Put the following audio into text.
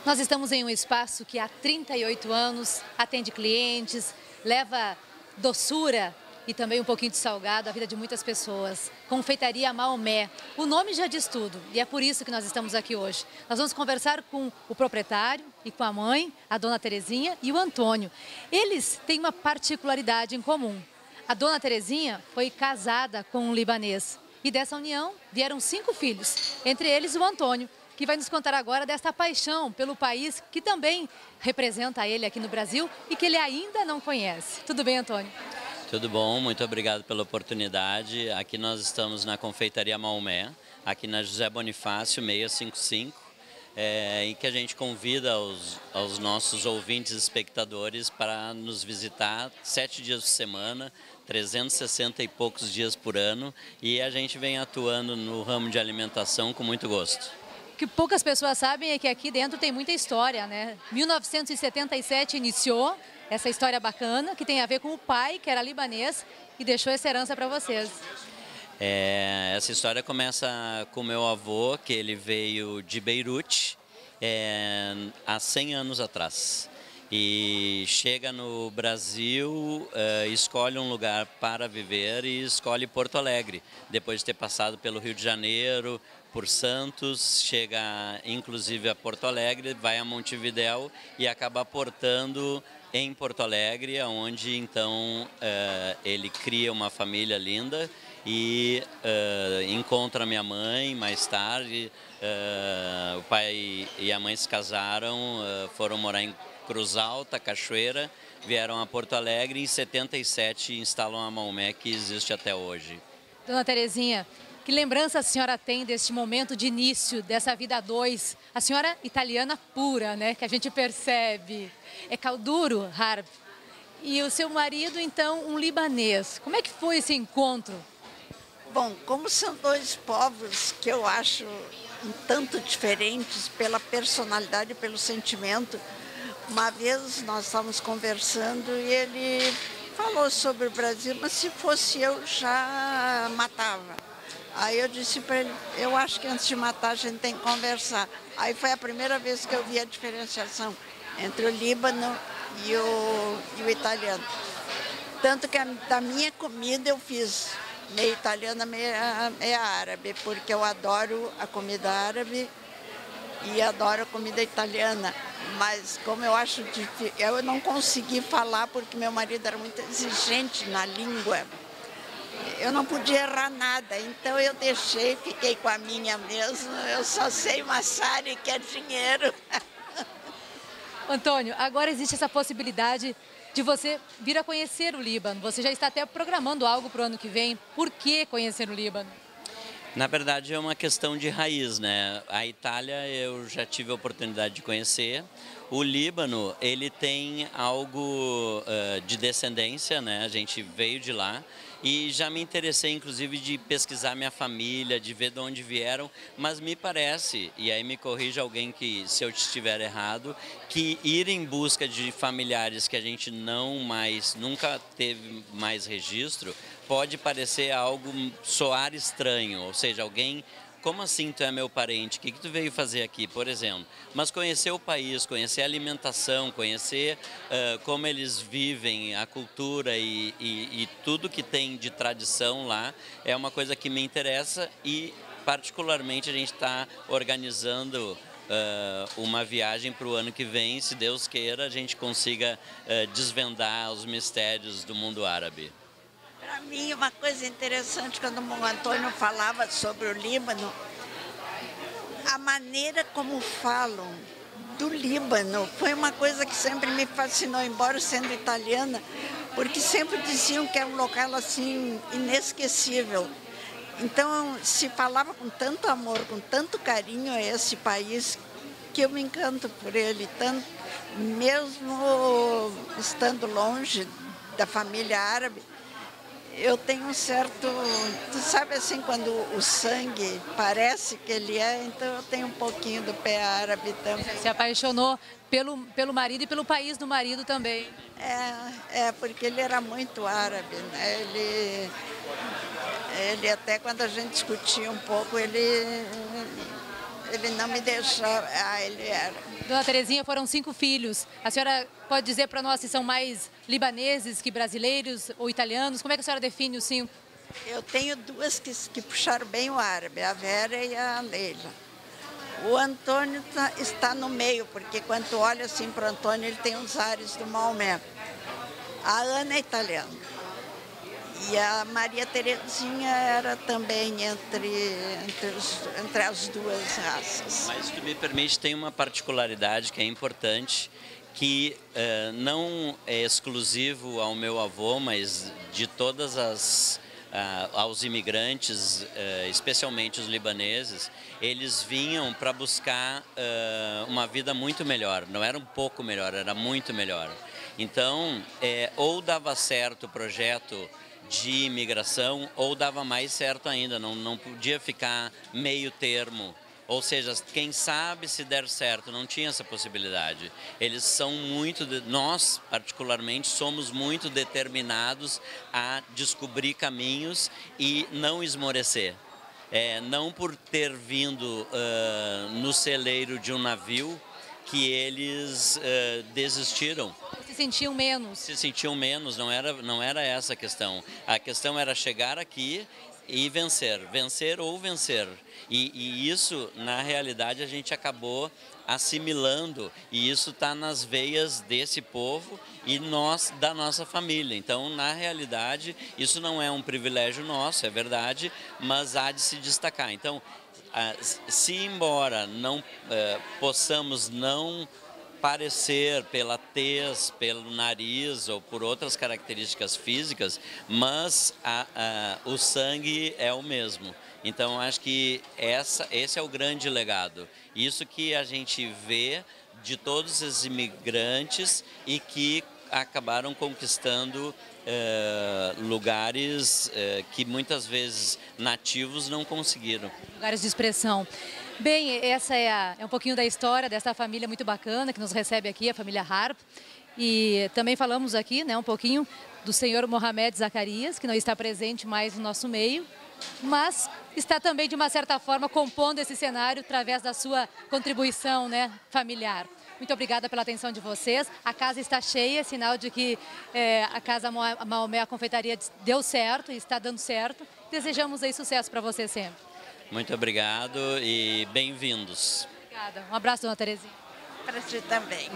Nós estamos em um espaço que há 38 anos atende clientes, leva doçura e também um pouquinho de salgado à vida de muitas pessoas. Confeitaria Maomé. O nome já diz tudo e é por isso que nós estamos aqui hoje. Nós vamos conversar com o proprietário e com a mãe, a dona Terezinha e o Antônio. Eles têm uma particularidade em comum. A dona Terezinha foi casada com um libanês e dessa união vieram 5 filhos, entre eles o Antônio, que vai nos contar agora desta paixão pelo país que também representa ele aqui no Brasil e que ele ainda não conhece. Tudo bem, Antônio? Tudo bom, muito obrigado pela oportunidade. Aqui nós estamos na Confeitaria Maomé, aqui na José Bonifácio 655, em que a gente convida aos nossos ouvintes e espectadores para nos visitar 7 dias por semana, 360 e poucos dias por ano, e a gente vem atuando no ramo de alimentação com muito gosto. O que poucas pessoas sabem é que aqui dentro tem muita história, né? 1977 iniciou essa história bacana, que tem a ver com o pai, que era libanês, e deixou essa herança para vocês. Essa história começa com meu avô, que ele veio de Beirute há 100 anos atrás. E chega no Brasil, escolhe um lugar para viver e escolhe Porto Alegre. Depois de ter passado pelo Rio de Janeiro, por Santos, chega inclusive a Porto Alegre, vai a Montevidéu e acaba aportando em Porto Alegre, onde então ele cria uma família linda e encontra minha mãe mais tarde. O pai e a mãe se casaram, foram morar em Cruz Alta, Cachoeira, vieram a Porto Alegre e em 77 instalam a Maomé, que existe até hoje. Dona Terezinha, que lembrança a senhora tem deste momento de início, dessa vida a dois? A senhora italiana pura, né, que a gente percebe. É Calduro Harb. E o seu marido, então, um libanês. Como é que foi esse encontro? Bom, como são dois povos que eu acho um tanto diferentes pela personalidade e pelo sentimento, uma vez nós estávamos conversando e ele falou sobre o Brasil, mas se fosse eu já matava. Aí eu disse para ele, eu acho que antes de matar a gente tem que conversar. Aí foi a primeira vez que eu vi a diferenciação entre o Líbano e o italiano. Tanto que da minha comida eu fiz meia italiana, meia árabe, porque eu adoro a comida árabe e adoro a comida italiana. Mas como eu acho difícil, eu não consegui falar porque meu marido era muito exigente na língua. Eu não podia errar nada, então eu deixei, fiquei com a minha mesmo. Eu só sei massari, que é dinheiro. Antônio, agora existe essa possibilidade de você vir a conhecer o Líbano. Você já está até programando algo para o ano que vem. Por que conhecer o Líbano? Na verdade é uma questão de raiz, né? A Itália eu já tive a oportunidade de conhecer. O Líbano, ele tem algo de descendência, né? A gente veio de lá e já me interessei inclusive de pesquisar minha família, de ver de onde vieram, mas me parece, e aí me corrija alguém que se eu estiver errado, que ir em busca de familiares que a gente nunca teve mais registro, pode parecer algo, soar estranho, ou seja, alguém, como assim tu é meu parente, o que tu veio fazer aqui, por exemplo? Mas conhecer o país, conhecer a alimentação, conhecer como eles vivem, a cultura e tudo que tem de tradição lá, é uma coisa que me interessa e particularmente a gente está organizando uma viagem para o ano que vem, se Deus queira, a gente consiga desvendar os mistérios do mundo árabe. Para mim, uma coisa interessante, quando o Antônio falava sobre o Líbano, a maneira como falam do Líbano foi uma coisa que sempre me fascinou, embora sendo italiana, porque sempre diziam que era um local assim inesquecível. Então, se falava com tanto amor, com tanto carinho a esse país, que eu me encanto por ele, tanto, mesmo estando longe da família árabe. Eu tenho um certo, tu sabe assim, quando o sangue parece que ele é, então eu tenho um pouquinho do pé árabe também. Se apaixonou pelo marido e pelo país do marido também. Porque ele era muito árabe, né? Ele até quando a gente discutia um pouco, ele ele não me deixava, ele era. Dona Terezinha, foram 5 filhos. A senhora pode dizer para nós se são mais libaneses que brasileiros ou italianos? Como é que a senhora define os 5? Eu tenho 2 que puxaram bem o árabe, a Vera e a Leila. O Antônio está no meio, porque quando tu olha assim para o Antônio, ele tem os ares do Maomé. A Ana é italiana. E a Maria Terezinha era também entre as 2 raças. Mas, se tu me permite, tem uma particularidade que é importante, que não é exclusivo ao meu avô, mas de todas aos imigrantes, especialmente os libaneses, eles vinham para buscar uma vida muito melhor. Não era um pouco melhor, era muito melhor. Então, ou dava certo o projeto de imigração, ou dava mais certo ainda, não podia ficar meio termo. Ou seja, quem sabe se der certo, não tinha essa possibilidade. Eles são nós particularmente, somos muito determinados a descobrir caminhos e não esmorecer. Não por ter vindo no celeiro de um navio que eles desistiram. Se sentiam menos. Se sentiam menos, não era essa a questão. A questão era chegar aqui e vencer ou vencer. E isso, na realidade, a gente acabou assimilando, e isso está nas veias desse povo e da nossa família. Então, na realidade, isso não é um privilégio nosso, é verdade, mas há de se destacar. Então, se embora não possamos não parecer pela tez, pelo nariz ou por outras características físicas, mas o sangue é o mesmo. Então, acho que esse é o grande legado. Isso que a gente vê de todos esses imigrantes e que acabaram conquistando lugares que muitas vezes nativos não conseguiram. Lugares de expressão. Bem, essa é um pouquinho da história dessa família muito bacana que nos recebe aqui, a família Harp. E também falamos aqui, né, um pouquinho do senhor Mohamed Zacarias, que não está presente mais no nosso meio, mas está também, de uma certa forma, compondo esse cenário através da sua contribuição, né, familiar. Muito obrigada pela atenção de vocês. A casa está cheia, sinal de que a Casa Maomé, a confeitaria, deu certo e está dando certo. Desejamos aí sucesso para você sempre. Muito obrigado e bem-vindos. Obrigada. Um abraço, dona Terezinha. Para ti também.